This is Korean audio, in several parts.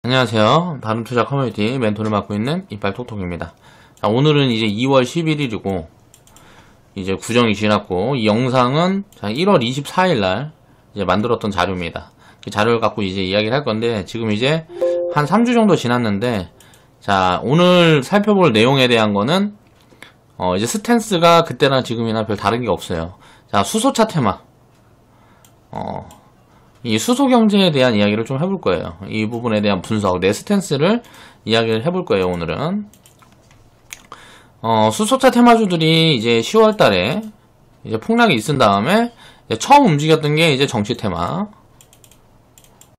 안녕하세요. 다른투자 커뮤니티 멘토를 맡고 있는 이빨톡톡입니다. 자, 오늘은 이제 2월 11일이고 이제 구정이 지났고 이 영상은 1월 24일날 이제 만들었던 자료입니다. 그 자료를 갖고 이제 이야기를 할 건데 지금 이제 한 3주 정도 지났는데 자, 오늘 살펴볼 내용에 대한 거는 이제 스탠스가 그때나 지금이나 별 다른 게 없어요. 자, 수소차 테마. 이 수소경제에 대한 이야기를 좀 해볼 거예요. 이 부분에 대한 분석, 내 스탠스를 이야기를 해볼 거예요, 오늘은. 수소차 테마주들이 이제 10월 달에 이제 폭락이 있은 다음에 이제 처음 움직였던 게 이제 정치 테마.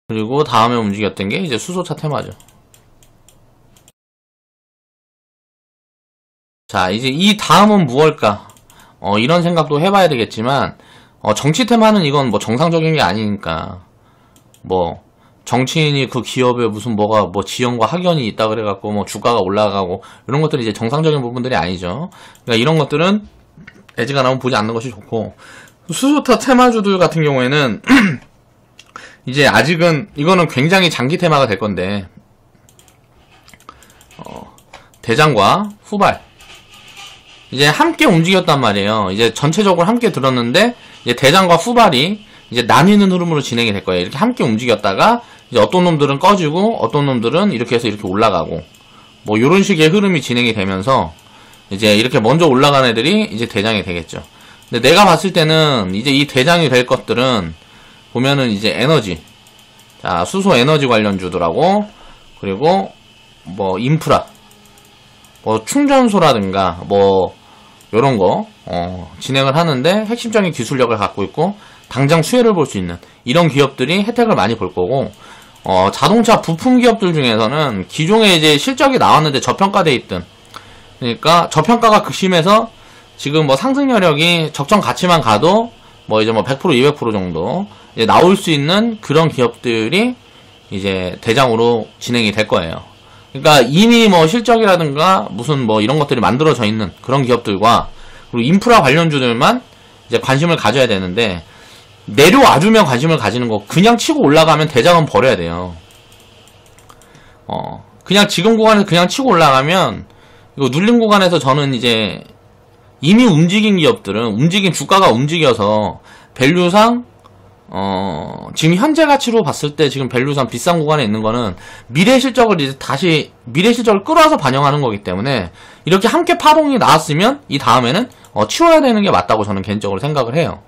그리고 다음에 움직였던 게 이제 수소차 테마죠. 자, 이제 이 다음은 무엇일까? 이런 생각도 해봐야 되겠지만, 정치 테마는 이건 뭐 정상적인 게 아니니까 뭐 정치인이 그 기업에 무슨 뭐가 뭐 지연과 확연이 있다 그래갖고 뭐 주가가 올라가고 이런 것들이 이제 정상적인 부분들이 아니죠. 그러니까 이런 것들은 애지가 나오면 보지 않는 것이 좋고, 수소차 테마주들 같은 경우에는 이제 아직은 이거는 굉장히 장기 테마가 될 건데 대장과 후발 이제 함께 움직였단 말이에요. 이제 전체적으로 함께 들었는데 이제 대장과 후발이 이제 나뉘는 흐름으로 진행이 될 거예요. 이렇게 함께 움직였다가 이제 어떤 놈들은 꺼지고 어떤 놈들은 이렇게 해서 이렇게 올라가고 뭐 이런 식의 흐름이 진행이 되면서 이제 이렇게 먼저 올라간 애들이 이제 대장이 되겠죠. 근데 내가 봤을 때는 이제 이 대장이 될 것들은 보면은 이제 에너지, 자, 수소 에너지 관련주들하고 그리고 뭐 인프라, 뭐 충전소라든가 뭐 요런 거 진행을 하는데 핵심적인 기술력을 갖고 있고 당장 수혜를 볼 수 있는 이런 기업들이 혜택을 많이 볼 거고, 자동차 부품 기업들 중에서는 기존에 이제 실적이 나왔는데 저평가돼 있던, 그러니까 저평가가 극심해서 지금 뭐 상승 여력이 적정 가치만 가도 뭐 이제 뭐 100% 200% 정도 이제 나올 수 있는 그런 기업들이 이제 대장으로 진행이 될 거예요. 그러니까 이미 뭐 실적이라든가 무슨 뭐 이런 것들이 만들어져 있는 그런 기업들과 그리고 인프라 관련주들만 이제 관심을 가져야 되는데, 내려와주면 관심을 가지는 거, 그냥 치고 올라가면 대장은 버려야 돼요. 그냥 지금 구간에서 그냥 치고 올라가면, 이거 눌린 구간에서 저는 이제 이미 움직인 기업들은 움직인 주가가 움직여서 밸류상 지금 현재 가치로 봤을 때 지금 밸류상 비싼 구간에 있는 거는 미래 실적을 이제 다시 미래 실적을 끌어와서 반영하는 거기 때문에 이렇게 함께 파동이 나왔으면 이 다음에는 치워야 되는 게 맞다고 저는 개인적으로 생각을 해요.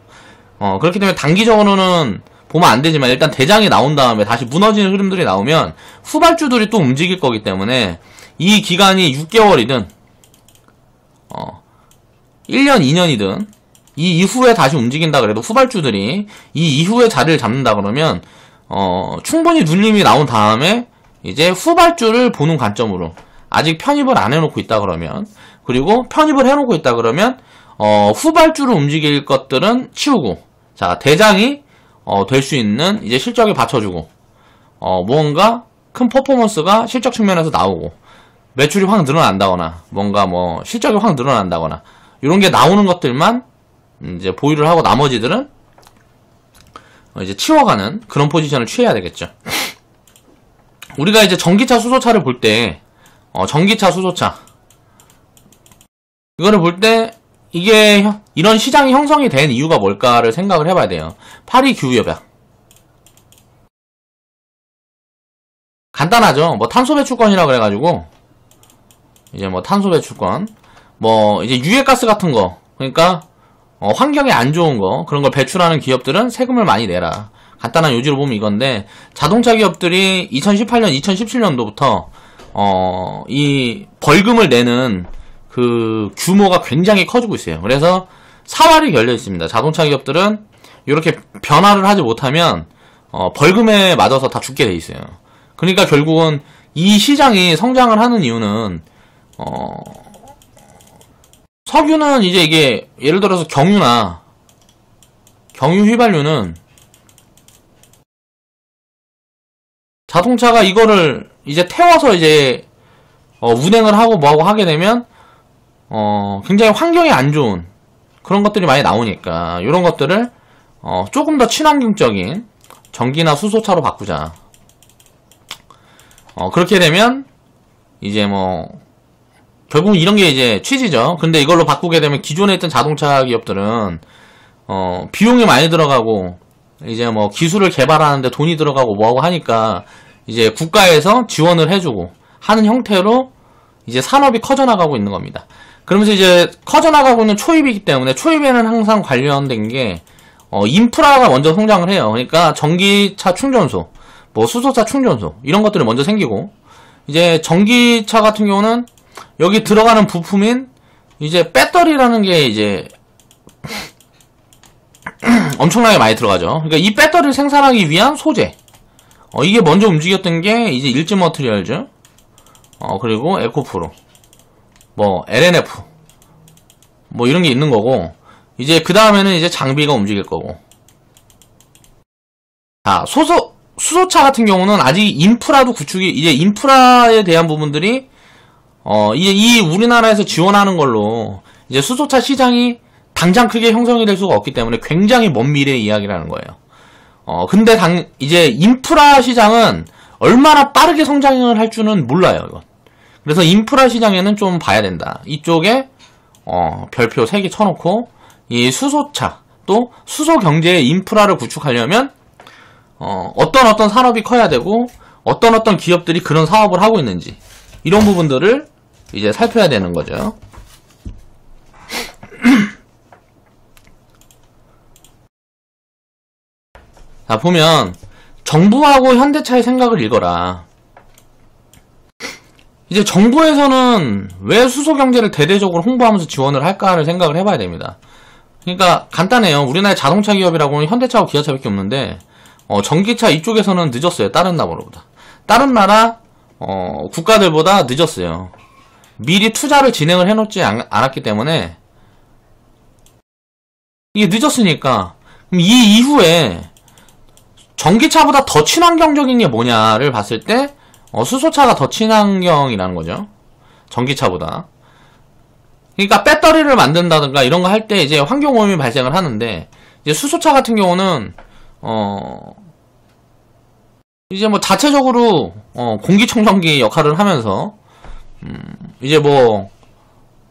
그렇기 때문에 단기적으로는 보면 안 되지만 일단 대장이 나온 다음에 다시 무너지는 흐름들이 나오면 후발주들이 또 움직일 거기 때문에 이 기간이 6개월이든 1년, 2년이든 이 이후에 다시 움직인다 그래도 후발주들이 이 이후에 자리를 잡는다 그러면 충분히 눌림이 나온 다음에 이제 후발주를 보는 관점으로, 아직 편입을 안 해놓고 있다 그러면, 그리고 편입을 해놓고 있다 그러면 후발주를 움직일 것들은 치우고, 자, 대장이 될 수 있는 이제 실적에 받쳐주고 무언가 큰 퍼포먼스가 실적 측면에서 나오고 매출이 확 늘어난다거나 뭔가 뭐 실적이 확 늘어난다거나 이런 게 나오는 것들만 이제 보유를 하고 나머지들은 이제 치워가는 그런 포지션을 취해야 되겠죠. 우리가 이제 전기차, 수소차를 볼 때, 전기차, 수소차 이거를 볼 때 이게 이런 시장이 형성이 된 이유가 뭘까를 생각을 해봐야 돼요. 파리 기후협약. 간단하죠. 뭐 탄소 배출권이라 그래가지고 이제 뭐 탄소 배출권, 뭐 이제 유해가스 같은 거, 그러니까 환경에 안 좋은 거, 그런 걸 배출하는 기업들은 세금을 많이 내라. 간단한 요지로 보면 이건데, 자동차 기업들이 2018년, 2017년도부터 이 벌금을 내는 그 규모가 굉장히 커지고 있어요. 그래서 사활이 걸려 있습니다. 자동차 기업들은 이렇게 변화를 하지 못하면 벌금에 맞아서 다 죽게 돼 있어요. 그러니까 결국은 이 시장이 성장을 하는 이유는 석유는 이제 이게 예를 들어서 경유 휘발유는 자동차가 이거를 이제 태워서 이제 운행을 하고 뭐하고 하게 되면 굉장히 환경에 안 좋은 그런 것들이 많이 나오니까 이런 것들을 조금 더 친환경적인 전기나 수소차로 바꾸자. 그렇게 되면 이제 뭐 결국 이런 게 이제 취지죠. 근데 이걸로 바꾸게 되면 기존에 있던 자동차 기업들은 비용이 많이 들어가고 이제 뭐 기술을 개발하는데 돈이 들어가고 뭐하고 하니까 이제 국가에서 지원을 해주고 하는 형태로 이제 산업이 커져나가고 있는 겁니다. 그러면서 이제 커져나가고 있는 초입이기 때문에 초입에는 항상 관련된 게 인프라가 먼저 성장을 해요. 그러니까 전기차 충전소, 뭐 수소차 충전소 이런 것들이 먼저 생기고 이제 전기차 같은 경우는 여기 들어가는 부품인 이제 배터리라는 게 이제 엄청나게 많이 들어가죠. 그러니까 이 배터리를 생산하기 위한 소재 이게 먼저 움직였던 게 이제 일지 머티리얼즈 그리고 에코프로 뭐 LNF 뭐 이런 게 있는 거고 이제 그 다음에는 이제 장비가 움직일 거고 자 수소차 같은 경우는 아직 인프라도 구축이 이제 인프라에 대한 부분들이 이제 이 우리나라에서 지원하는 걸로 이제 수소차 시장이 당장 크게 형성이 될 수가 없기 때문에 굉장히 먼 미래의 이야기라는 거예요. 근데 이제 인프라 시장은 얼마나 빠르게 성장을 할 줄은 몰라요, 이건. 그래서 인프라 시장에는 좀 봐야 된다. 이쪽에, 별표 3개 쳐놓고, 이 수소차, 또 수소 경제의 인프라를 구축하려면, 어떤 산업이 커야 되고, 어떤 기업들이 그런 사업을 하고 있는지, 이런 부분들을 이제 살펴야 되는 거죠. 자, 보면 정부하고 현대차의 생각을 읽어라. 이제 정부에서는 왜 수소경제를 대대적으로 홍보하면서 지원을 할까를 생각을 해봐야 됩니다. 그러니까 간단해요. 우리나라의 자동차 기업이라고는 현대차하고 기아차밖에 없는데 전기차 이쪽에서는 늦었어요. 다른 나라보다. 다른 나라 국가들보다 늦었어요. 미리 투자를 진행을 해놓지 않았기 때문에 이게 늦었으니까 그럼 이 이후에 전기차보다 더 친환경적인 게 뭐냐를 봤을 때 수소차가 더 친환경이라는 거죠. 전기차보다. 그러니까 배터리를 만든다든가 이런 거 할 때 이제 환경오염이 발생을 하는데 이제 수소차 같은 경우는 이제 뭐 자체적으로 공기청정기 역할을 하면서 이제 뭐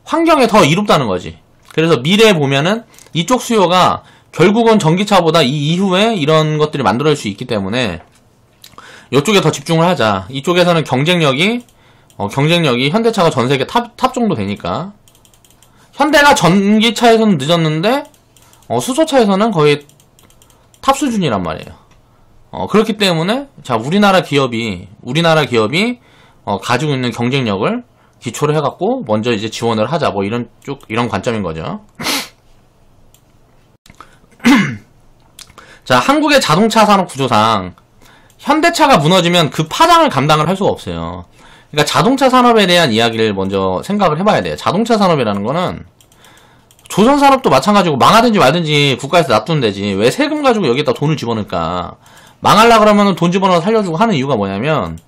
환경에 더 이롭다는 거지. 그래서 미래에 보면은 이쪽 수요가 결국은 전기차보다 이 이후에 이런 것들이 만들어질 수 있기 때문에 이쪽에 더 집중을 하자. 이쪽에서는 경쟁력이 현대차가 전세계 탑 정도 되니까 현대가 전기차에서는 늦었는데 수소차에서는 거의 탑 수준이란 말이에요. 그렇기 때문에 자 우리나라 기업이 가지고 있는 경쟁력을 기초로 해갖고 먼저 이제 지원을 하자. 뭐 이런 관점인 거죠. 자, 한국의 자동차 산업 구조상 현대차가 무너지면 그 파장을 감당을 할 수가 없어요. 그러니까 자동차 산업에 대한 이야기를 먼저 생각을 해봐야 돼요. 자동차 산업이라는 거는 조선 산업도 마찬가지고 망하든지 말든지 국가에서 놔두면 되지. 왜 세금 가지고 여기다 돈을 집어넣을까? 망하려 그러면 돈 집어넣어 살려주고 하는 이유가 뭐냐면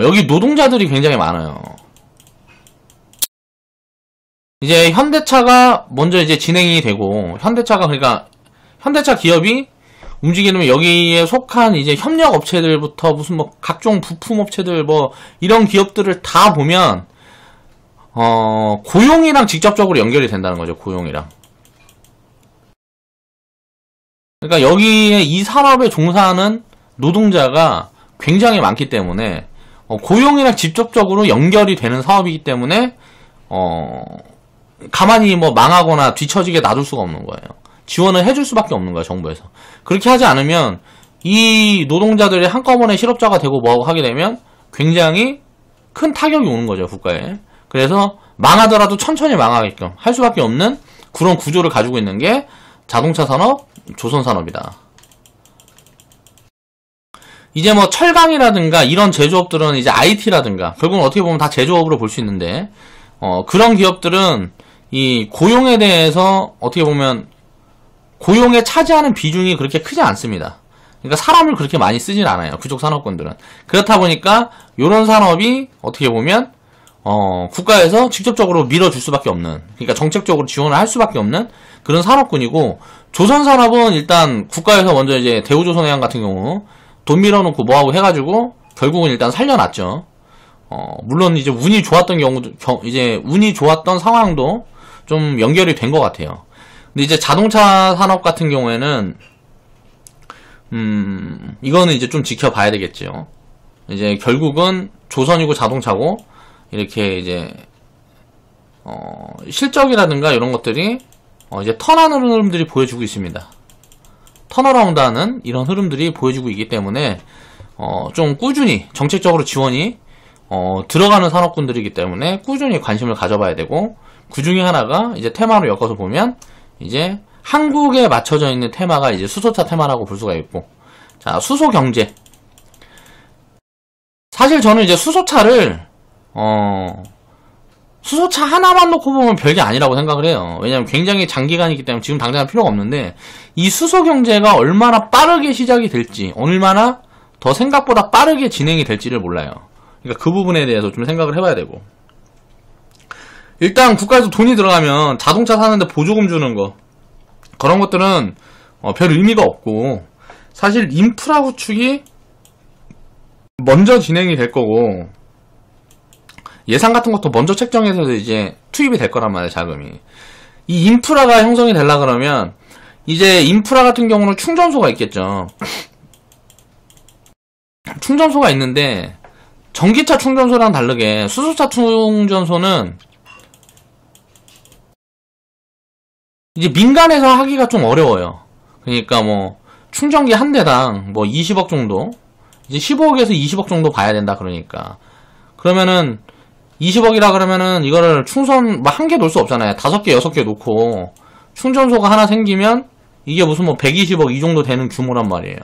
여기 노동자들이 굉장히 많아요. 이제 현대차가 먼저 이제 진행이 되고 그러니까 현대차 기업이 움직이려면 여기에 속한 이제 협력 업체들부터 무슨 뭐 각종 부품 업체들 뭐 이런 기업들을 다 보면 고용이랑 직접적으로 연결이 된다는 거죠. 고용이랑. 그러니까 여기에 이 산업에 종사하는 노동자가 굉장히 많기 때문에 고용이랑 직접적으로 연결이 되는 사업이기 때문에 가만히 뭐 망하거나 뒤처지게 놔둘 수가 없는 거예요. 지원을 해줄 수밖에 없는 거야, 정부에서. 그렇게 하지 않으면 이 노동자들이 한꺼번에 실업자가 되고 뭐하고 하게 되면 굉장히 큰 타격이 오는 거죠, 국가에. 그래서 망하더라도 천천히 망하게끔 할 수밖에 없는 그런 구조를 가지고 있는 게 자동차 산업, 조선 산업이다. 이제 뭐 철강이라든가 이런 제조업들은 이제 IT라든가 결국은 어떻게 보면 다 제조업으로 볼 수 있는데 그런 기업들은 이 고용에 대해서 어떻게 보면 고용에 차지하는 비중이 그렇게 크지 않습니다. 그러니까 사람을 그렇게 많이 쓰진 않아요. 그쪽 산업군들은. 그렇다 보니까 이런 산업이 어떻게 보면 국가에서 직접적으로 밀어줄 수밖에 없는, 그러니까 정책적으로 지원을 할 수밖에 없는 그런 산업군이고, 조선산업은 일단 국가에서 먼저 이제 대우조선해양 같은 경우 돈 밀어놓고 뭐하고 해가지고 결국은 일단 살려놨죠. 물론 이제 운이 좋았던 경우도, 이제 운이 좋았던 상황도 좀 연결이 된 것 같아요. 근데 이제 자동차 산업 같은 경우에는, 이거는 이제 좀 지켜봐야 되겠죠. 이제 결국은 조선이고 자동차고, 이렇게 이제, 실적이라든가 이런 것들이, 이제 턴하는 흐름들이 보여주고 있습니다. 턴어라운드 하는 이런 흐름들이 보여주고 있기 때문에, 좀 꾸준히, 정책적으로 지원이, 들어가는 산업군들이기 때문에 꾸준히 관심을 가져봐야 되고, 그 중에 하나가 이제 테마로 엮어서 보면, 이제 한국에 맞춰져 있는 테마가 이제 수소차 테마라고 볼 수가 있고, 자, 수소 경제. 사실 저는 이제 수소차를, 수소차 하나만 놓고 보면 별게 아니라고 생각을 해요. 왜냐면 굉장히 장기간이기 때문에 지금 당장은 필요가 없는데, 이 수소 경제가 얼마나 빠르게 시작이 될지, 얼마나 더 생각보다 빠르게 진행이 될지를 몰라요. 그러니까 그 부분에 대해서 좀 생각을 해봐야 되고. 일단 국가에서 돈이 들어가면 자동차 사는데 보조금 주는 거, 그런 것들은 별 의미가 없고, 사실 인프라 구축이 먼저 진행이 될 거고, 예산 같은 것도 먼저 책정해서 이제 투입이 될 거란 말이에요, 자금이. 이 인프라가 형성이 되려 그러면, 이제 인프라 같은 경우는 충전소가 있겠죠. 충전소가 있는데, 전기차 충전소랑 다르게 수소차 충전소는 이제 민간에서 하기가 좀 어려워요. 그러니까 뭐 충전기 한 대당 뭐 20억 정도, 이제 15억에서 20억 정도 봐야 된다 그러니까. 그러면은 20억이라 그러면은 이거를 충선 뭐 한 개 놓을 수 없잖아요. 5개, 6개 놓고 충전소가 하나 생기면 이게 무슨 뭐 120억 이 정도 되는 규모란 말이에요.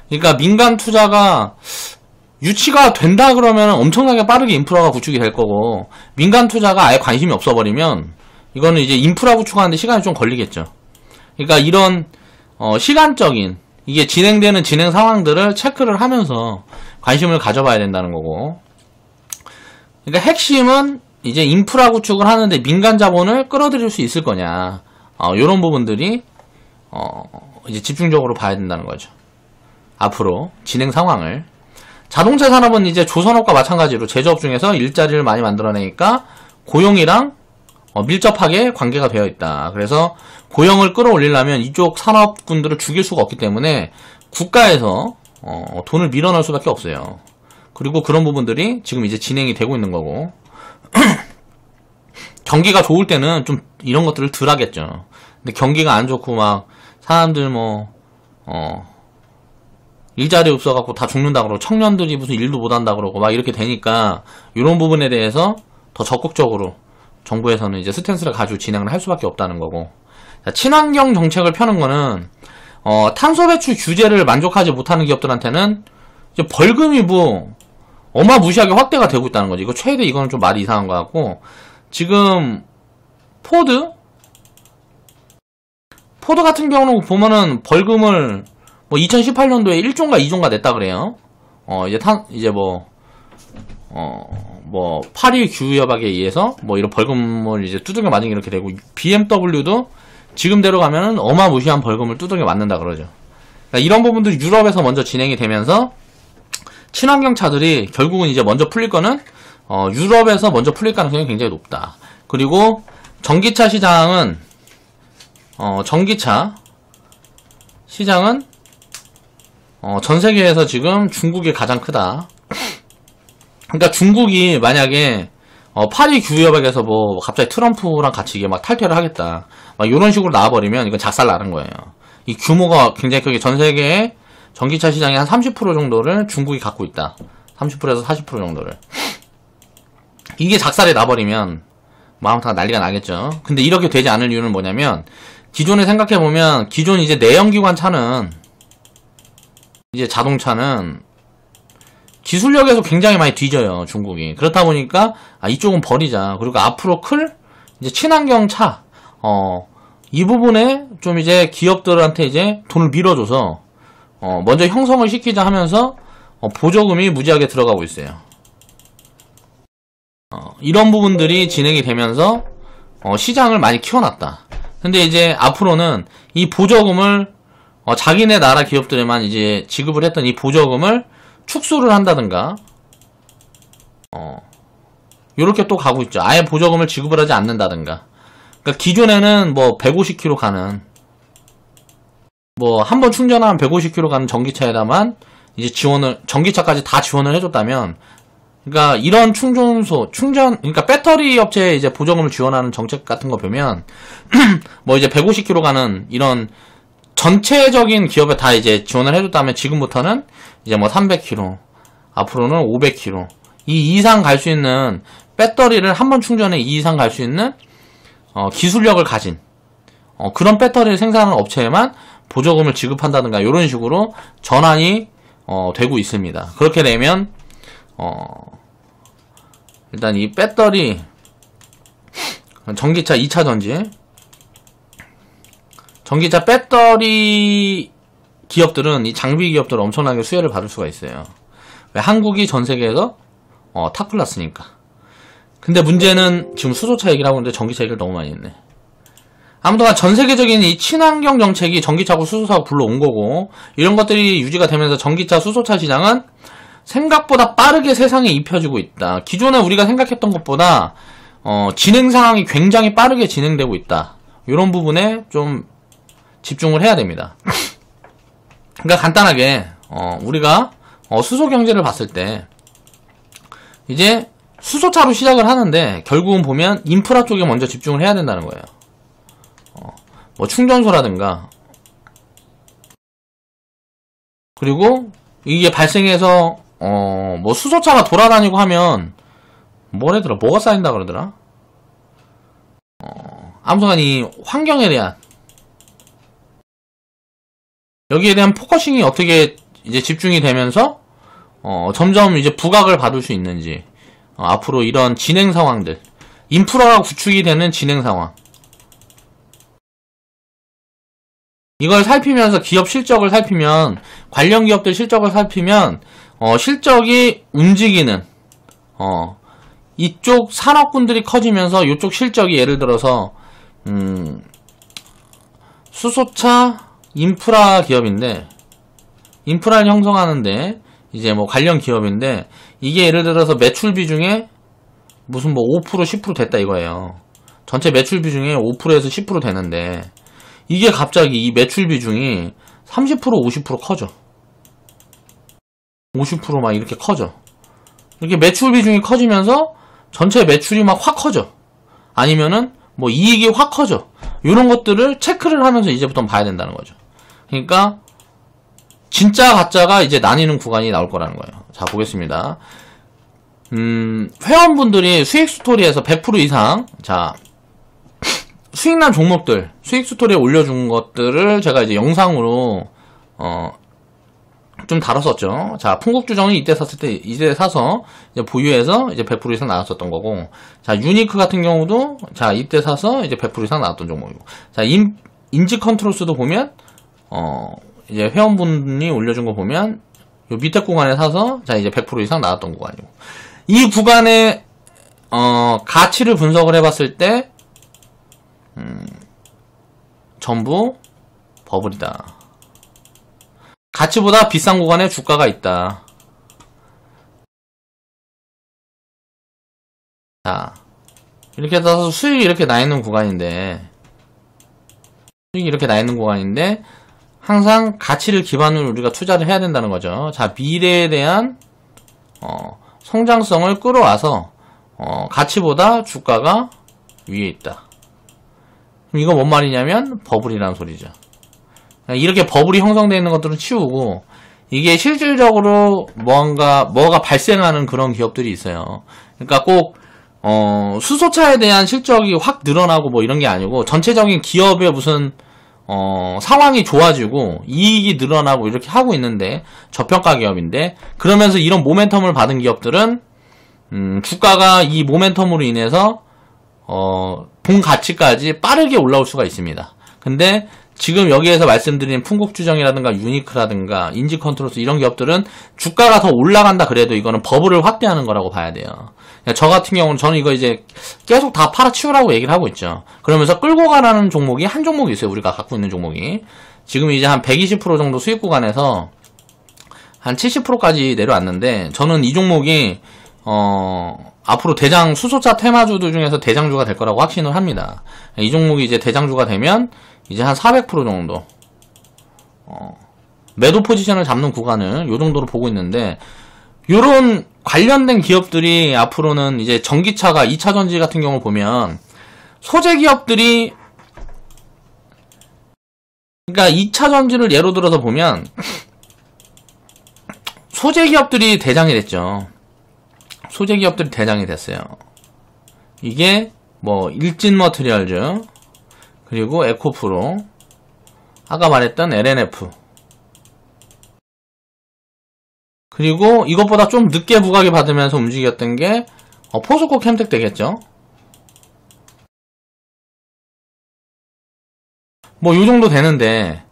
그러니까 민간 투자가 유치가 된다 그러면 엄청나게 빠르게 인프라가 구축이 될 거고, 민간 투자가 아예 관심이 없어버리면 이거는 이제 인프라 구축하는데 시간이 좀 걸리겠죠. 그러니까 이런 시간적인 이게 진행되는 진행 상황들을 체크를 하면서 관심을 가져봐야 된다는 거고, 그러니까 핵심은 이제 인프라 구축을 하는데 민간 자본을 끌어들일 수 있을 거냐, 이런 부분들이 이제 집중적으로 봐야 된다는 거죠. 앞으로 진행 상황을. 자동차 산업은 이제 조선업과 마찬가지로 제조업 중에서 일자리를 많이 만들어내니까 고용이랑 밀접하게 관계가 되어 있다. 그래서 고용을 끌어올리려면 이쪽 산업군들을 죽일 수가 없기 때문에 국가에서 돈을 밀어넣을 수밖에 없어요. 그리고 그런 부분들이 지금 이제 진행이 되고 있는 거고, 경기가 좋을 때는 좀 이런 것들을 덜 하겠죠. 근데 경기가 안 좋고 막 사람들 뭐 일자리 없어갖고 다 죽는다 그러고, 청년들이 무슨 일도 못한다 그러고 막 이렇게 되니까 이런 부분에 대해서 더 적극적으로 정부에서는 이제 스탠스를 가지고 진행을 할 수밖에 없다는 거고, 친환경 정책을 펴는 거는 탄소 배출 규제를 만족하지 못하는 기업들한테는 이제 벌금이 뭐 어마무시하게 확대가 되고 있다는 거지. 이거 최대, 이거는 좀 말이 이상한 것 같고, 지금 포드 같은 경우는 보면은 벌금을 뭐 2018년도에 1조인가 2조인가 냈다 그래요. 이제 파리 규협약에 의해서 뭐 이런 벌금을 이제 두들겨 맞은 게 이렇게 되고, BMW도 지금대로 가면은 어마무시한 벌금을 두들겨 맞는다 그러죠. 그러니까 이런 부분들이 유럽에서 먼저 진행이 되면서 친환경 차들이 결국은 이제 먼저 풀릴 거는 유럽에서 먼저 풀릴 가능성이 굉장히 높다. 그리고 전기차 시장은 전 세계에서 지금 중국이 가장 크다. 그러니까 중국이 만약에 파리 규협약에서 뭐 갑자기 트럼프랑 같이 이게 막 탈퇴를 하겠다, 막 이런 식으로 나와버리면 이건 작살 나는 거예요. 이 규모가 굉장히 크게 전 세계의 전기차 시장의 한 30% 정도를 중국이 갖고 있다. 30%에서 40% 정도를. 이게 작살이 나버리면 마음부터 난리가 나겠죠. 근데 이렇게 되지 않을 이유는 뭐냐면, 기존에 생각해보면 기존 이제 내연기관 차는, 이제 자동차는 기술력에서 굉장히 많이 뒤져요, 중국이. 그렇다 보니까 이쪽은 버리자. 그리고 앞으로 클 이제 친환경 차, 이 부분에 좀 이제 기업들한테 이제 돈을 밀어줘서 먼저 형성을 시키자 하면서 보조금이 무지하게 들어가고 있어요. 이런 부분들이 진행이 되면서 시장을 많이 키워놨다. 근데 이제 앞으로는 이 보조금을 자기네 나라 기업들에만 이제 지급을 했던 이 보조금을 축소를 한다든가, 요렇게 또 가고 있죠. 아예 보조금을 지급을 하지 않는다든가. 그러니까 기존에는 뭐 150km 가는, 뭐 한 번 충전하면 150km 가는 전기차에다만 이제 전기차까지 다 지원을 해줬다면, 그러니까 이런 그러니까 배터리 업체에 이제 보조금을 지원하는 정책 같은 거 보면, 뭐 이제 150km 가는 이런 전체적인 기업에 다 이제 지원을 해줬다면 지금부터는 이제 뭐 300km, 앞으로는 500km, 이 이상 갈 수 있는 배터리를 한 번 충전에 이 이상 갈 수 있는 기술력을 가진 그런 배터리를 생산하는 업체에만 보조금을 지급한다든가 이런 식으로 전환이 되고 있습니다. 그렇게 되면 일단 이 배터리 전기차 2차 전지 전기차 배터리 기업들은 이 장비 기업들은 엄청나게 수혜를 받을 수가 있어요. 왜? 한국이 전 세계에서 탑클래스니까. 근데 문제는 지금 수소차 얘기를 하고 있는데 전기차 얘기를 너무 많이 했네. 아무튼 전 세계적인 이 친환경 정책이 전기차고 수소차고 불러온 거고, 이런 것들이 유지가 되면서 전기차 수소차 시장은 생각보다 빠르게 세상에 입혀지고 있다. 기존에 우리가 생각했던 것보다 진행 상황이 굉장히 빠르게 진행되고 있다. 이런 부분에 좀 집중을 해야 됩니다. 그러니까 간단하게 우리가 수소 경제를 봤을 때 이제 수소차로 시작을 하는데 결국은 보면 인프라 쪽에 먼저 집중을 해야 된다는 거예요. 뭐 충전소라든가, 그리고 이게 발생해서 뭐 수소차가 돌아다니고 하면 뭐래더라, 뭐가 쌓인다 그러더라. 아무튼 이 환경에 대한, 여기에 대한 포커싱이 어떻게 이제 집중이 되면서 점점 이제 부각을 받을 수 있는지, 앞으로 이런 진행 상황들, 인프라가 구축이 되는 진행 상황, 이걸 살피면서 기업 실적을 살피면, 관련 기업들 실적을 살피면 실적이 움직이는 이쪽 산업군들이 커지면서 이쪽 실적이, 예를 들어서 수소차 인프라 기업인데, 인프라를 형성하는데 이제 뭐 관련 기업인데, 이게 예를 들어서 매출 비중에 무슨 뭐 5% 10% 됐다 이거예요. 전체 매출 비중에 5%에서 10% 되는데, 이게 갑자기 이 매출 비중이 30% 50% 커져. 50% 막 이렇게 커져. 이렇게 매출 비중이 커지면서 전체 매출이 막 확 커져. 아니면은 뭐 이익이 확 커져. 이런 것들을 체크를 하면서 이제부터 봐야 된다는 거죠. 그러니까 진짜 가짜가 이제 나뉘는 구간이 나올 거라는 거예요. 자, 보겠습니다. 회원분들이 수익 스토리에서 100% 이상, 자, 수익난 종목들, 수익 스토리에 올려준 것들을 제가 이제 영상으로 좀 다뤘었죠. 자, 풍국주정이 이때 샀을 때, 이때 사서 이제 보유해서 이제 100% 이상 나왔었던 거고, 자, 유니크 같은 경우도 자, 이때 사서 이제 100% 이상 나왔던 종목이고, 자, 인지 컨트롤스도 보면 이제 회원분이 올려준 거 보면 요 밑에 구간에 사서 자, 이제 100% 이상 나왔던 구간이고, 이 구간의 가치를 분석을 해봤을 때 전부 버블이다. 가치보다 비싼 구간에 주가가 있다. 자, 이렇게 따서 수익이 이렇게 나 있는 구간인데, 항상 가치를 기반으로 우리가 투자를 해야 된다는 거죠. 자, 미래에 대한 성장성을 끌어와서 가치보다 주가가 위에 있다. 그럼 이거 뭔 말이냐면 버블이라는 소리죠. 이렇게 버블이 형성되어 있는 것들은 치우고, 이게 실질적으로 뭐가 발생하는 그런 기업들이 있어요. 그러니까 꼭 수소차에 대한 실적이 확 늘어나고 뭐 이런 게 아니고, 전체적인 기업의 무슨 상황이 좋아지고 이익이 늘어나고 이렇게 하고 있는데, 저평가 기업인데, 그러면서 이런 모멘텀을 받은 기업들은 주가가 이 모멘텀으로 인해서 본 가치까지 빠르게 올라올 수가 있습니다. 근데 지금 여기에서 말씀드린 풍국주정이라든가 유니크라든가 인지컨트롤스, 이런 기업들은 주가가 더 올라간다 그래도 이거는 버블을 확대하는 거라고 봐야 돼요. 저 같은 경우는 저는 이거 이제 계속 다 팔아치우라고 얘기를 하고 있죠. 그러면서 끌고 가라는 종목이 한 종목이 있어요. 우리가 갖고 있는 종목이. 지금 이제 한 120% 정도 수익 구간에서 한 70%까지 내려왔는데, 저는 이 종목이 앞으로 대장 수소차 테마주들 중에서 대장주가 될 거라고 확신을 합니다. 이 종목이 이제 대장주가 되면 이제 한 400% 정도 매도 포지션을 잡는 구간을 요 정도로 보고 있는데, 요런 관련된 기업들이 앞으로는 이제 전기차가 2차 전지 같은 경우 보면 소재 기업들이, 그러니까 2차 전지를 예로 들어서 보면 소재 기업들이 대장이 됐죠. 소재 기업들이 대장이 됐어요. 이게 뭐 일진머티리얼즈, 그리고 에코프로, 아까 말했던 LNF, 그리고 이것보다 좀 늦게 부각이 받으면서 움직였던 게 포스코 캠텍 되겠죠. 뭐 요 정도 되는데,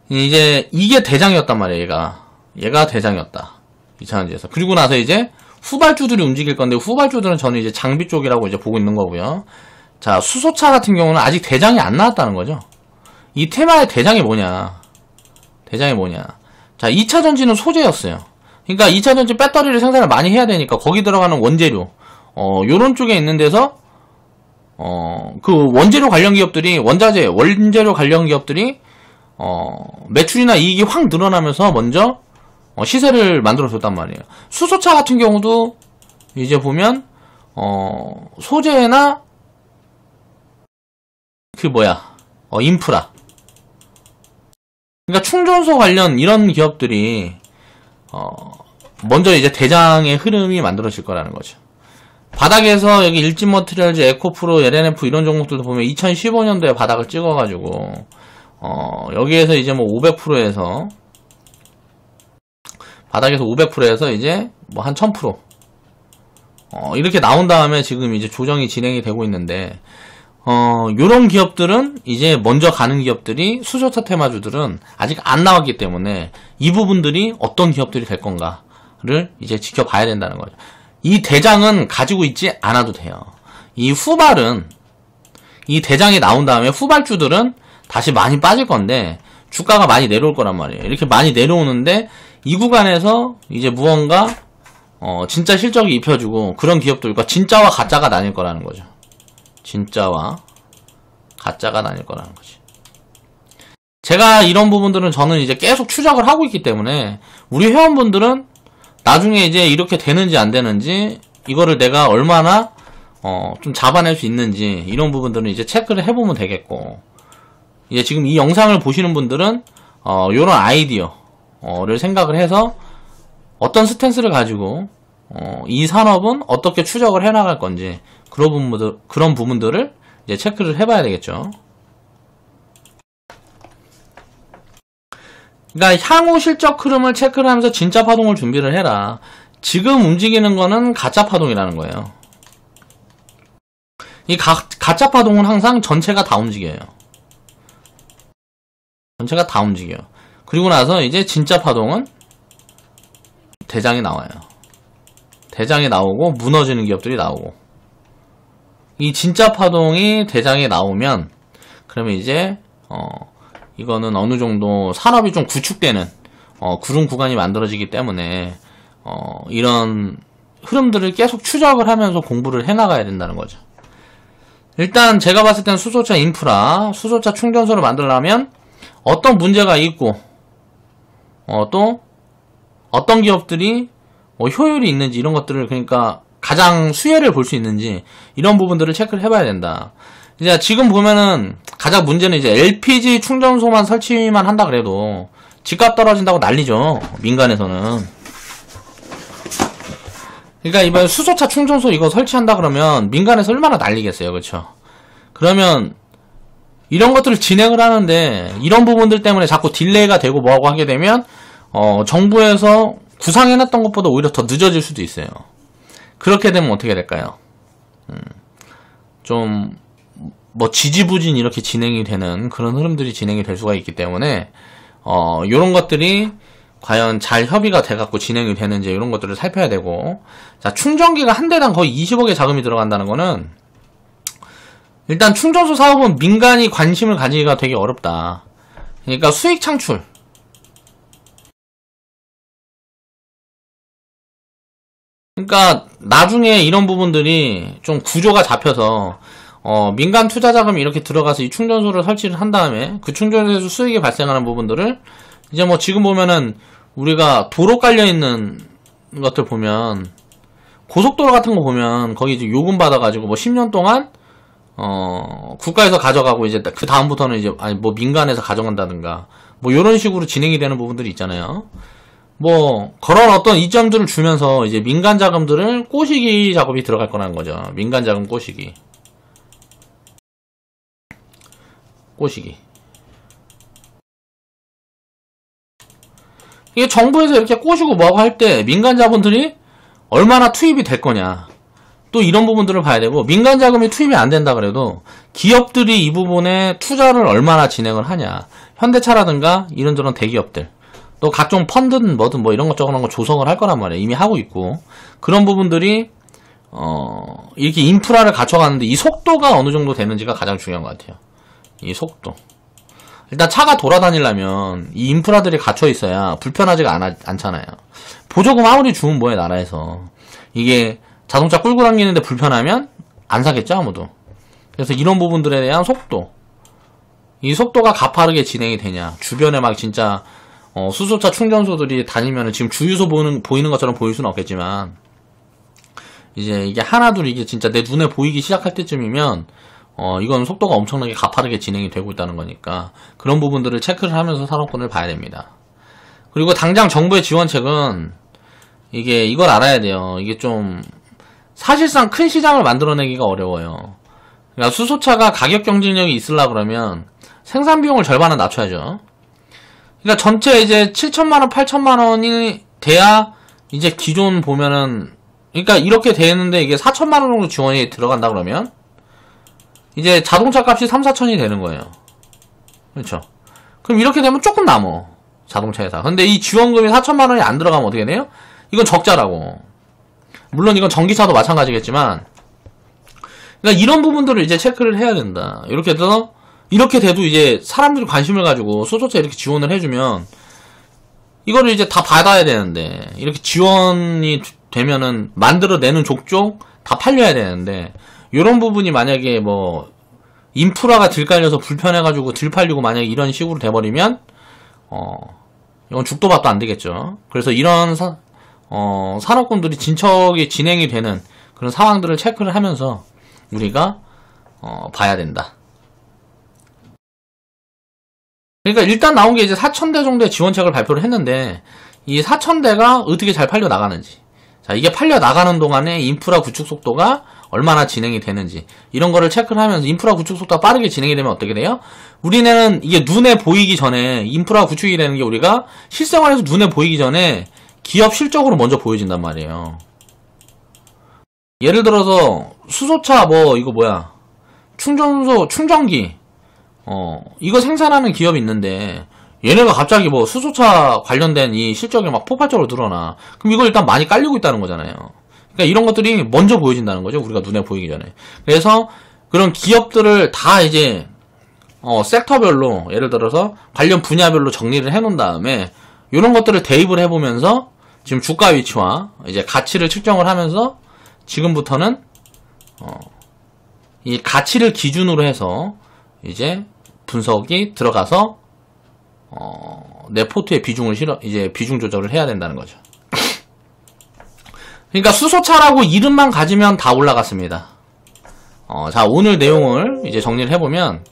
이제 이게 대장이었단 말이에요. 얘가 대장이었다, 2차전지에서. 그리고 나서 이제 후발주들이 움직일 건데, 후발주들은 저는 이제 장비 쪽이라고 이제 보고 있는 거고요. 자, 수소차 같은 경우는 아직 대장이 안 나왔다는 거죠. 이 테마의 대장이 뭐냐? 대장이 뭐냐? 자, 2차 전지는 소재였어요. 그러니까 2차 전지 배터리를 생산을 많이 해야 되니까 거기 들어가는 원재료, 요런 쪽에 있는 데서 그 원재료 관련 기업들이, 원재료 관련 기업들이 매출이나 이익이 확 늘어나면서 먼저 시세를 만들어줬단 말이에요. 수소차 같은 경우도 이제 보면 소재나 인프라, 그러니까 충전소 관련 이런 기업들이 먼저 이제 대장의 흐름이 만들어질 거라는 거죠. 바닥에서 여기 일진머티리얼즈, 에코프로, LNF 이런 종목들도 보면 2015년도에 바닥을 찍어가지고 여기에서 이제 뭐 500%에서 바닥에서 500%에서 이제 뭐 한 1000% 이렇게 나온 다음에 지금 이제 조정이 진행이 되고 있는데, 요런 기업들은 이제 먼저 가는 기업들이, 수소차 테마주들은 아직 안 나왔기 때문에 이 부분들이 어떤 기업들이 될 건가를 이제 지켜봐야 된다는 거죠. 이 대장은 가지고 있지 않아도 돼요. 이 후발은, 이 대장이 나온 다음에 후발주들은 다시 많이 빠질 건데 주가가 많이 내려올 거란 말이에요. 이렇게 많이 내려오는데 이 구간에서 이제 무언가 진짜 실적이 입혀주고 그런 기업들과 진짜와 가짜가 나뉠 거라는 거죠. 진짜와 가짜가 나뉠 거라는 거지. 제가 이런 부분들은 저는 이제 계속 추적을 하고 있기 때문에 우리 회원분들은 나중에 이제 이렇게 되는지 안 되는지, 이거를 내가 얼마나 좀 잡아낼 수 있는지, 이런 부분들은 이제 체크를 해보면 되겠고, 이제 지금 이 영상을 보시는 분들은 요런 아이디어를 생각을 해서 어떤 스탠스를 가지고 이 산업은 어떻게 추적을 해나갈 건지, 그런 부분들을 이제 체크를 해봐야 되겠죠. 그러니까 향후 실적 흐름을 체크를 하면서 진짜 파동을 준비를 해라. 지금 움직이는 거는 가짜 파동이라는 거예요. 이 가짜 파동은 항상 전체가 다 움직여요. 전체가 다 움직여요. 그리고 나서 이제 진짜 파동은 대장이 나와요. 대장이 나오고 무너지는 기업들이 나오고, 이 진짜 파동이 대장에 나오면 그러면 이제 이거는 어느 정도 산업이 좀 구축되는 그런 구간이 만들어지기 때문에 이런 흐름들을 계속 추적을 하면서 공부를 해나가야 된다는 거죠. 일단 제가 봤을 땐 수소차 인프라, 수소차 충전소를 만들려면 어떤 문제가 있고 또 어떤 기업들이 효율이 있는지, 이런 것들을, 그러니까 가장 수혜를 볼 수 있는지, 이런 부분들을 체크를 해봐야 된다. 이제 지금 보면은 가장 문제는 이제 LPG 충전소만 설치만 한다 그래도 집값 떨어진다고 난리죠, 민간에서는. 그러니까 이번 수소차 충전소 이거 설치한다 그러면 민간에서 얼마나 난리겠어요, 그렇죠? 그러면 이런 것들을 진행을 하는데 이런 부분들 때문에 자꾸 딜레이가 되고 뭐하고 하게 되면 정부에서 구상해놨던 것보다 오히려 더 늦어질 수도 있어요. 그렇게 되면 어떻게 될까요? 좀 뭐 지지부진 이렇게 진행이 되는 그런 흐름들이 진행이 될 수가 있기 때문에 요런 것들이 과연 잘 협의가 돼갖고 진행이 되는지, 이런 것들을 살펴야 되고, 자, 충전기가 한 대당 거의 20억의 자금이 들어간다는 거는, 일단 충전소 사업은 민간이 관심을 가지기가 되게 어렵다. 그러니까 수익 창출, 그러니까 나중에 이런 부분들이 좀 구조가 잡혀서 민간 투자 자금이 이렇게 들어가서 이 충전소를 설치를 한 다음에 그 충전소에서 수익이 발생하는 부분들을 이제 뭐 지금 보면은 우리가 도로 깔려 있는 것들 보면 고속도로 같은 거 보면 거기 이제 요금 받아가지고 뭐 10년 동안 국가에서 가져가고 이제 그 다음부터는 이제 아니 뭐 민간에서 가져간다든가 뭐 이런 식으로 진행이 되는 부분들이 있잖아요. 뭐 그런 어떤 이점들을 주면서 이제 민간 자금들을 꼬시기 작업이 들어갈 거라는 거죠. 민간 자금 꼬시기. 이게 정부에서 이렇게 꼬시고 뭐하고 할 때 민간 자본들이 얼마나 투입이 될 거냐. 또 이런 부분들을 봐야 되고, 민간 자금이 투입이 안 된다 그래도 기업들이 이 부분에 투자를 얼마나 진행을 하냐. 현대차라든가 이런저런 대기업들, 또 각종 펀드든 뭐든 뭐 이런 것 저런 거 조성을 할 거란 말이에요. 이미 하고 있고. 그런 부분들이 이렇게 인프라를 갖춰가는데 이 속도가 어느 정도 되는지가 가장 중요한 것 같아요. 이 속도. 일단 차가 돌아다니려면 이 인프라들이 갖춰 있어야 불편하지가 않잖아요. 보조금 아무리 주면 뭐해, 나라에서. 이게 자동차 끌고 다니는데 불편하면 안 사겠죠, 아무도. 그래서 이런 부분들에 대한 속도. 이 속도가 가파르게 진행이 되냐. 주변에 막 진짜 수소차 충전소들이 다니면은 지금 주유소 보이는 것처럼 보일 수는 없겠지만, 이제 이게 하나둘 이게 진짜 내 눈에 보이기 시작할 때쯤이면 이건 속도가 엄청나게 가파르게 진행이 되고 있다는 거니까 그런 부분들을 체크를 하면서 산업군을 봐야 됩니다. 그리고 당장 정부의 지원책은 이게 이걸 알아야 돼요. 이게 좀 사실상 큰 시장을 만들어내기가 어려워요. 그러니까 수소차가 가격 경쟁력이 있으려고 그러면 생산 비용을 절반은 낮춰야죠. 그러니까 전체 이제 7천만원, 8천만원이 돼야 이제 기존 보면은, 그러니까 이렇게 되는데 이게 4천만원 정도 지원이 들어간다 그러면 이제 자동차 값이 3, 4천이 되는 거예요. 그렇죠? 그럼 이렇게 되면 조금 남어, 자동차 회사. 근데 이 지원금이 4천만원이 안 들어가면 어떻게 돼요? 이건 적자라고. 물론 이건 전기차도 마찬가지겠지만, 그러니까 이런 부분들을 이제 체크를 해야 된다. 이렇게 돼도 이제 사람들이 관심을 가지고 수소차 이렇게 지원을 해주면 이거를 이제 다 받아야 되는데, 이렇게 지원이 되면은 만들어내는 족족 다 팔려야 되는데, 요런 부분이 만약에 뭐 인프라가 들깔려서 불편해가지고 들 팔리고 만약에 이런 식으로 돼버리면 이건 죽도 밥도 안 되겠죠. 그래서 이런 산업군들이 진척이 진행이 되는 그런 상황들을 체크를 하면서 우리가 봐야 된다. 그러니까 일단 나온 게 이제 4,000대 정도의 지원책을 발표를 했는데, 이 4,000대가 어떻게 잘 팔려 나가는지, 자, 이게 팔려 나가는 동안에 인프라 구축 속도가 얼마나 진행이 되는지, 이런 거를 체크를 하면서 인프라 구축 속도가 빠르게 진행이 되면 어떻게 돼요? 우리는 이게 눈에 보이기 전에, 인프라 구축이 되는 게 우리가 실생활에서 눈에 보이기 전에 기업 실적으로 먼저 보여진단 말이에요. 예를 들어서 수소차 이거 뭐야, 충전소, 충전기, 이거 생산하는 기업이 있는데 얘네가 갑자기 뭐 수소차 관련된 이 실적이 막 폭발적으로 늘어나. 그럼 이걸 일단 많이 깔리고 있다는 거잖아요. 그러니까 이런 것들이 먼저 보여진다는 거죠, 우리가 눈에 보이기 전에. 그래서 그런 기업들을 다 이제 섹터별로, 예를 들어서 관련 분야별로 정리를 해놓은 다음에 이런 것들을 대입을 해보면서 지금 주가 위치와 이제 가치를 측정을 하면서 지금부터는 이 가치를 기준으로 해서 이제 분석이 들어가서 내 포트의 이제 비중 조절을 해야 된다는 거죠. 그러니까 수소차라고 이름만 가지면 다 올라갔습니다. 자, 오늘 내용을 이제 정리를 해보면,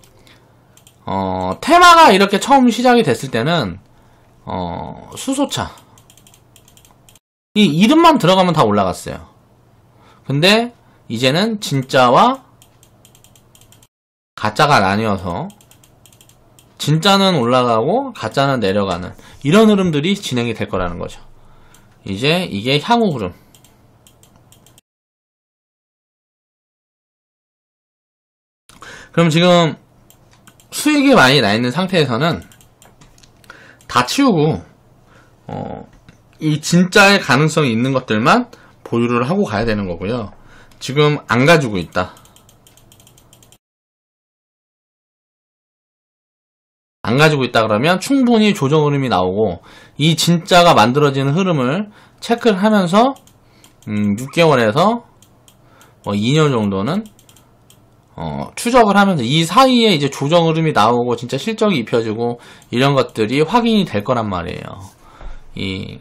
테마가 이렇게 처음 시작이 됐을 때는 수소차 이 이름만 들어가면 다 올라갔어요. 근데 이제는 진짜와 가짜가 나뉘어서 진짜는 올라가고 가짜는 내려가는 이런 흐름들이 진행이 될 거라는 거죠. 이제 이게 향후 흐름. 그럼 지금 수익이 많이 나 있는 상태에서는 다 치우고 이 진짜의 가능성이 있는 것들만 보유를 하고 가야 되는 거고요. 지금 안 가지고 있다. 안 가지고 있다 그러면 충분히 조정 흐름이 나오고 이 진짜가 만들어지는 흐름을 체크를 하면서 6개월에서 2년 정도는 추적을 하면서 이 사이에 이제 조정 흐름이 나오고 진짜 실적이 입혀지고 이런 것들이 확인이 될 거란 말이에요. 이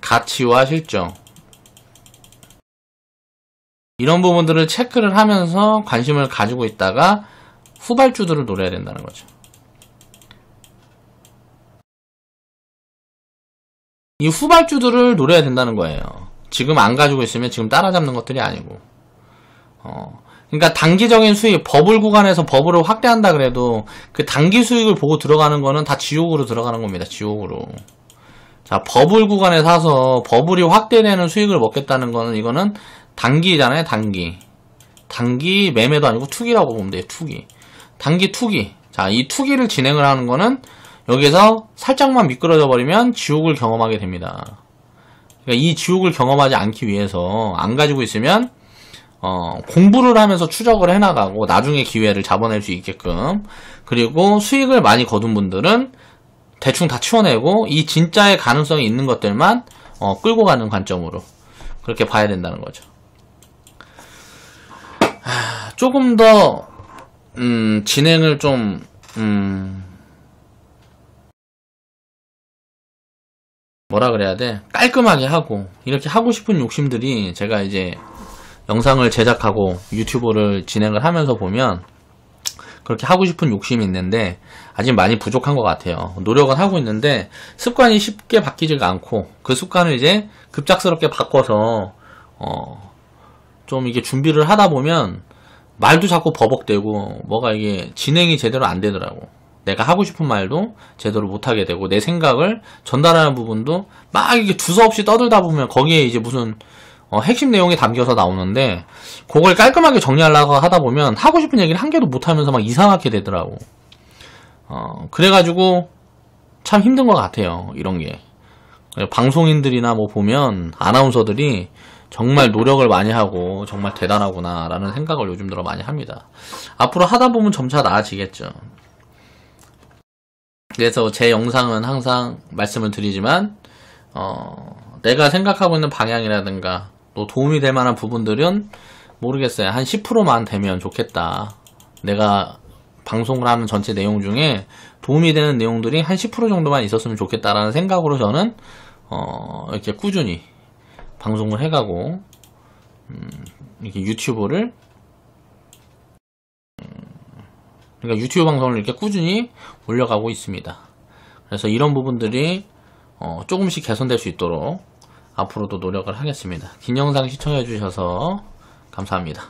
가치와 실적 이런 부분들을 체크를 하면서 관심을 가지고 있다가 후발주들을 노려야 된다는 거죠. 이 후발주들을 노려야 된다는 거예요. 지금 안 가지고 있으면 지금 따라잡는 것들이 아니고 그러니까 단기적인 수익, 버블 구간에서 버블을 확대한다 그래도 그 단기 수익을 보고 들어가는 거는 다 지옥으로 들어가는 겁니다. 지옥으로. 자, 버블 구간에 사서 버블이 확대되는 수익을 먹겠다는 거는 이거는 단기잖아요. 단기 매매도 아니고 투기라고 보면 돼요. 투기. 단기 투기. 자, 이 투기를 진행을 하는 거는 여기서 살짝만 미끄러져 버리면 지옥을 경험하게 됩니다. 그러니까 이 지옥을 경험하지 않기 위해서 안 가지고 있으면 공부를 하면서 추적을 해나가고 나중에 기회를 잡아낼 수 있게끔, 그리고 수익을 많이 거둔 분들은 대충 다 치워내고 이 진짜의 가능성이 있는 것들만 끌고 가는 관점으로 그렇게 봐야 된다는 거죠. 조금 더 진행을 좀 뭐라 그래야 돼? 깔끔하게 하고 이렇게 하고 싶은 욕심들이 제가 이제 영상을 제작하고 유튜브를 진행을 하면서 보면 그렇게 하고 싶은 욕심이 있는데 아직 많이 부족한 것 같아요. 노력은 하고 있는데 습관이 쉽게 바뀌지가 않고 그 습관을 이제 급작스럽게 바꿔서 좀 이게 준비를 하다 보면 말도 자꾸 버벅대고 뭐가 이게 진행이 제대로 안 되더라고. 내가 하고 싶은 말도 제대로 못하게 되고 내 생각을 전달하는 부분도 막 이게 두서없이 떠들다 보면 거기에 이제 무슨 핵심 내용이 담겨서 나오는데 그걸 깔끔하게 정리하려고 하다 보면 하고 싶은 얘기를 한 개도 못하면서 막 이상하게 되더라고. 그래가지고 참 힘든 것 같아요. 이런 게. 방송인들이나 뭐 보면 아나운서들이 정말 노력을 많이 하고 정말 대단하구나 라는 생각을 요즘 들어 많이 합니다. 앞으로 하다 보면 점차 나아지겠죠. 그래서 제 영상은 항상 말씀을 드리지만 내가 생각하고 있는 방향이라든가 또 도움이 될 만한 부분들은 모르겠어요. 한 10%만 되면 좋겠다. 내가 방송을 하는 전체 내용 중에 도움이 되는 내용들이 한 10% 정도만 있었으면 좋겠다라는 생각으로 저는 이렇게 꾸준히 방송을 해가고 이렇게 유튜브를 그러니까 유튜브 방송을 이렇게 꾸준히 올려가고 있습니다. 그래서 이런 부분들이 조금씩 개선될 수 있도록 앞으로도 노력을 하겠습니다. 긴 영상 시청해 주셔서 감사합니다.